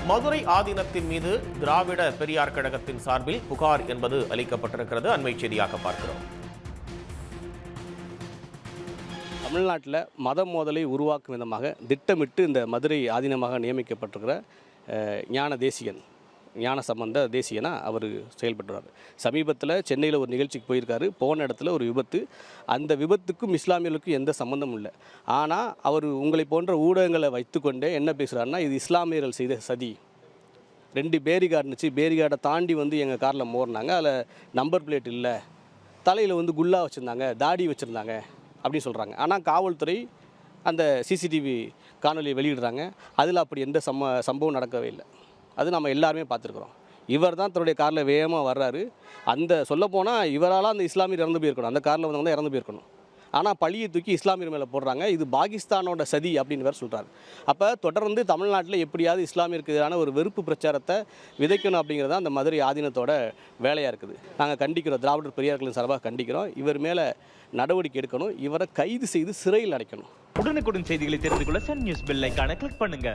மதுரை ஆதீனத்தின் மீது திராவிட பெரியார் கழகத்தின் சார்பில் புகார் என்பது அளிக்கப்பட்டிருக்கிறது. அண்மை செய்தியாக பார்க்கிறோம். தமிழ்நாட்டில் மத மோதலை உருவாக்கும் விதமாக திட்டமிட்டு இந்த மதுரை ஆதீனமாக நியமிக்கப்பட்டிருக்கிற ஞான சம்பந்த தேசியனா அவர் செயல்பட்டுறார். சமீபத்தில் சென்னையில் ஒரு நிகழ்ச்சிக்கு போயிருக்காரு. போன இடத்துல ஒரு விபத்து. அந்த விபத்துக்கும் இஸ்லாமியர்களுக்கும் எந்த சம்மந்தமும் இல்லை. ஆனால் அவர் உங்களை போன்ற ஊடகங்களை வைத்துக்கொண்டே என்ன பேசுகிறாருன்னா, இது இஸ்லாமியர்கள் செய்த சதி. 2 பேரிகார்டு இருந்துச்சு, பேரிகார்டை தாண்டி எங்கள் காரில் மோறினாங்க. அதில் நம்பர் பிளேட் இல்லை, தலையில் குல்லா வச்சுருந்தாங்க, தாடி வச்சுருந்தாங்க அப்படின்னு சொல்கிறாங்க. ஆனால் காவல்துறை அந்த சிசிடிவி காணொலியை வெளியிடுறாங்க. அதில் அப்படி எந்த சம்பவம் நடக்கவே இல்லை. அது நம்ம எல்லாருமே பார்த்துருக்குறோம். இவர் தான் தன்னுடைய காரில் வேகமாக வர்றாரு. அந்த சொல்லப்போனால் இவரால் அந்த இஸ்லாமியர் இறந்து போயிருக்கணும், அந்த காரில் வந்தவங்க தான் இறந்து போயிருக்கணும். ஆனால் பழியை தூக்கி இஸ்லாமியர் மேலே போடுறாங்க. இது பாகிஸ்தானோட சதி அப்படின்னு வேறு சொல்கிறாரு. அப்போ தொடர்ந்து தமிழ்நாட்டில் எப்படியாவது இஸ்லாமியருக்கு எதிரான ஒரு வெறுப்பு பிரச்சாரத்தை விதைக்கணும் அப்படிங்கிறது அந்த மதுரை ஆதீனத்தோட வேலையாக இருக்குது. நாங்கள் கண்டிக்கிறோம், திராவிடர் பெரியார்களின் சார்பாக கண்டிக்கிறோம். இவர் மேலே நடவடிக்கை எடுக்கணும், இவரை கைது செய்து சிறையில் அடைக்கணும். உடனுக்குடன் செய்திகளை தெரிந்து கொள்ள சன் நியூஸ் பெல் ஐகானை கிளிக் பண்ணுங்க.